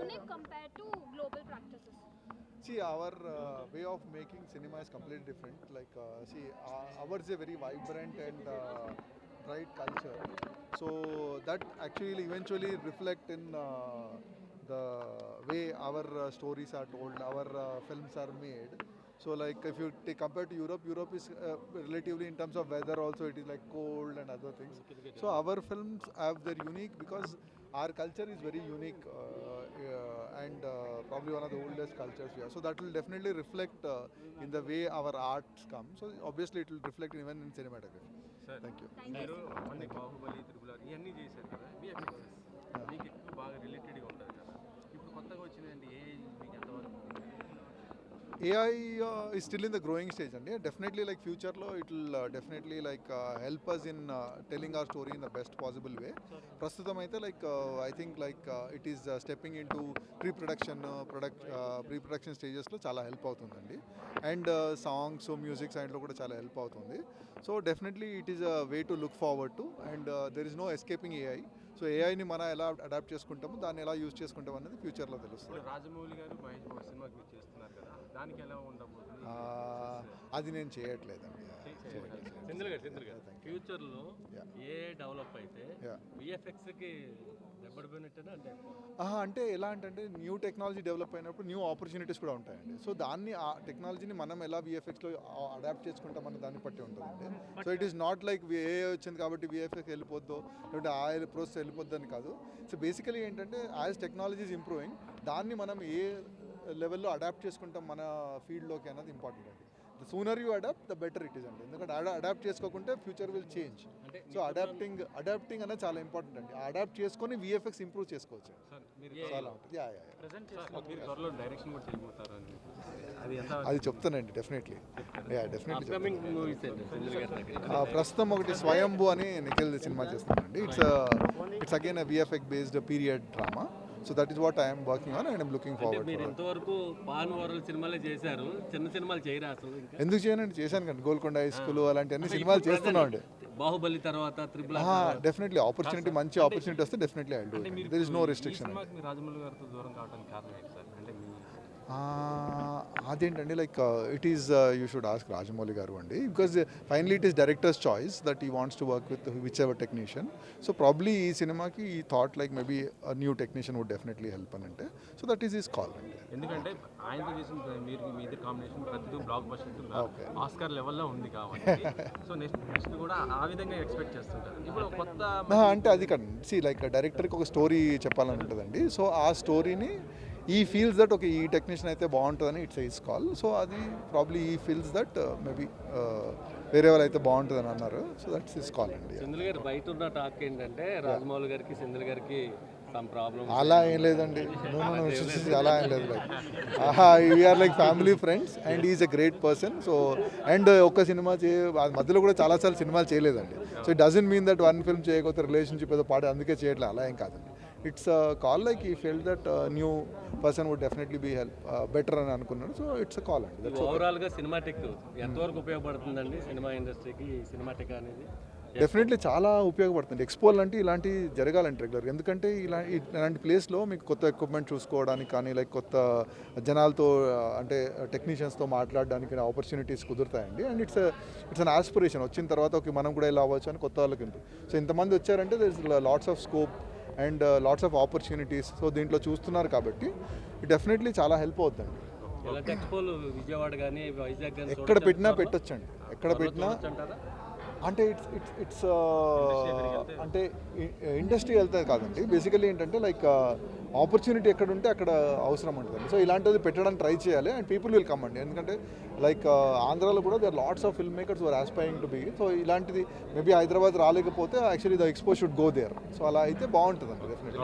unique compared to global practices? See, our way of making cinema is completely different. Like, ours is a very vibrant and bright culture. So that actually eventually reflect in the way our stories are told, our films are made. So like if you take compared to Europe, Europe is relatively in terms of weather also it is like cold and other things. So our films have their unique because our culture is very unique and probably one of the oldest cultures we have. So that will definitely reflect in the way our arts come. So obviously it will reflect even in cinematography. Sir Thank you. మీరు అన్ని Baahubali triple R ఇవన్నీ చేశారు కదా విఎఫ్ఎక్సెస్ మీకు ఎక్కువ బాగా రిలేటెడ్గా ఉంటుంది కదా ఇప్పుడు కొత్తగా వచ్చినాయండి ఏ మీకు ఎంతవరకు AI is still in the growing stage and definitely like future lo it will definitely like help us in telling our story in the best possible way. Prastutam aithe like I think like it is stepping into pre-production stages lo chala help avutundandi and songs music side lo kuda chala help avutundi. So definitely it is a way to look forward to and there is no escaping AI. So ఏఐని మనం ఎలా adapt చేసుకుంటామో దాన్ని ఎలా use చేసుకుంటాం అనేది ఫ్యూచర్లో తెలుస్తుంది. రాజమౌళి గారు మహేష్ బాబు సినిమాకి మీరు చేస్తున్నారు కదా దానికి ఎలా ఉండబోతుంది అది నేను చేయట్లేదండి. చంద్ర గారు ఫ్యూచర్లో ఏ డెవలప్ అయితే విఎఫ్ఎక్స్కి దెబ్బడిపోయినట్టేనా అంటే ఎలా అంటే న్యూ టెక్నాలజీ డెవలప్ అయినప్పుడు న్యూ ఆపర్చునిటీస్ కూడా ఉంటాయండి. సో దాన్ని ఆ టెక్నాలజీని మనం ఎలా విఎఫ్ఎక్స్లో అడాప్ట్ చేసుకుంటామన్న దాన్ని బట్టి ఉంటుందండి. So it is not like ఏ వచ్చింది కాబట్టి విఎఫ్ఎక్స్ వెళ్ళిపోద్దో లేదంటే ఆ ప్రాసెస్ వెళ్ళిపోద్దని కాదు. సో బేసికలీ ఏంటంటే యాజ్ టెక్నాలజీస్ ఇంప్రూవింగ్ దాన్ని మనం ఏ లెవెల్లో అడాప్ట్ చేసుకుంటాం మన ఫీల్డ్లోకి అన్నది ఇంపార్టెంట్ అండి. The sooner you adapt the better it is అండి. ఎందుకంటే అడాప్ట్ చేసుకోకుంటే future will change. So adapting అనేది చాలా ఇంపార్టెంట్ అండి. అడాప్ట్ చేసుకొని విఎఫ్ఎక్స్ ఇంప్రూవ్ చేసుకోవచ్చు. చాలా ఉంటుంది. అది చెప్తానండి డెఫినెట్లీ. ప్రస్తుతం ఒకటి స్వయంభూ అని నిఖిల్ సినిమా చేస్తున్నానండి. It's again VFX based period drama. So that is what I'm working on and I'm looking forward. మీరు ఇంతవరకు పాన్ వరల్డ్ సినిమాలే చేశారు, చిన్న సినిమాలు చేయరా అసలు? ఎందుకు చేయనండి, చేశాను కానీ గోల్కొండ హై స్కూల్ అలాంటి అన్ని సినిమాలు చేస్తున్నాం అండి. బాహుబలి తర్వాత త్రిబుల్ డెఫినెట్లీ ఆపర్చునిటీ మంచి ఆపర్చునిటీ వస్తే definitely I do. There is no restriction. Rajamouli గారితో దూరం కావడానికి కారణం ఏంటి సార్? అంటే అదేంటండి like it is you should ask Rajamouli garu అండి. Because finally it is director's choice that he wants to work with whichever technician. So probably he సినిమాకి he thought like maybe new technician would definitely help అని అంటే. So that is his call అండి. ఎందుకంటే ఆయనతో చేసిన మీరు మీ ఇద్దరు combination ప్రతిదీ బ్లాక్ బస్టర్ ఆస్కార్ లెవెల్లో ఉంది కాబట్టి సో నెక్స్ట్ కూడా ఆ విధంగా ఎక్స్పెక్ట్ చేస్తుంటారు. ఇప్పుడు కొత్త అంటే అది కాదు, సి లైక్ డైరెక్టర్కి ఒక స్టోరీ చెప్పాలని ఉంటుందండి. సో ఆ స్టోరీని ఈ ఫీల్స్ దట్ ఒక ఈ టెక్నీషియన్ అయితే బాగుంటుందని ఇట్స్ హిస్ కాల్. సో అది ప్రాబ్లీ ఈ ఫీల్స్ దట్ మేబీ వేరే వాళ్ళు అయితే బాగుంటుందని అన్నారు. సో దట్స్ హిస్ కాల్ అండి. సింధుల్ గారు బయట ఉన్న టాక్ ఏంటంటే రాజమౌళి గారికి సింధుల్ గారికి సమ్ ప్రాబ్లమ్. అలా ఏం లేదండి. అలా ఏం లేదు. Like we are like family friends and is a great person. So and ఒక్క సినిమా మధ్యలో కూడా చాలాసార్లు సినిమాలు చేయలేదండి. So it doesn't mean that one film చేయకపోతే రిలేషన్షిప్ ఏదో పాడే అందుకే చేయట్లేదు, అలా ఏం కాదండి. It's call like he felt that new person would definitely be help better అని అనుకున్నాడు. సో ఇట్స్ కాల్ అండి. ఓవరాల్గా సినిమాటిక్ ఎంతవరకు ఉపయోగపడుతుందండి సినిమా ఇండస్ట్రీకి సినిమాటిక్ అనేది? డెఫినెట్లీ చాలా ఉపయోగపడుతుంది. ఎక్స్పోల్ అంటే ఇలాంటివి జరగాలంటే రెగ్యులర్. ఎందుకంటే ఇలాంటి ప్లేస్లో మీకు కొత్త ఎక్విప్మెంట్ చూసుకోవడానికి కానీ లైక్ కొత్త జనాలతో అంటే టెక్నీషియన్స్తో మాట్లాడడానికి ఆపర్చునిటీస్ కుదురుతాయండి. And it's an aspiration. వచ్చిన తర్వాత ఓకే మనం కూడా ఇలా అవ్వచ్చు అని కొత్త వాళ్ళకి ఉంటుంది. సో ఇంతమంది వచ్చారంటే there is lots of scope and lots of opportunities. So దీంట్లో చూస్తున్నారు కాబట్టి డెఫినెట్లీ చాలా హెల్ప్ అవుతుందండి. విజయవాడ కానీ వైజాగ్ కానీ ఎక్కడ పెట్టినా పెట్టొచ్చండి. ఎక్కడ పెట్టినా అంటే ఇట్స్ అంటే ఇండస్ట్రీ వెళ్తుంది కాదండి. బేసికలీ ఏంటంటే లైక్ ఆపర్చునిటీ ఎక్కడ ఉంటే అక్కడ అవసరం ఉంటుంది. సో ఇలాంటిది పెట్టడానికి ట్రై చేయాలి అండ్ పీపుల్ విల్ కమ్ అండి. ఎందుకంటే లైక్ ఆంధ్రాలో కూడా there lots of film makers were aspiring to be. So ఇలాంటిది మేబీ హైదరాబాద్ రాలేకపోతే actually the expo should go there. So అలా అయితే బాగుంటుందండి డెఫినెట్లీ.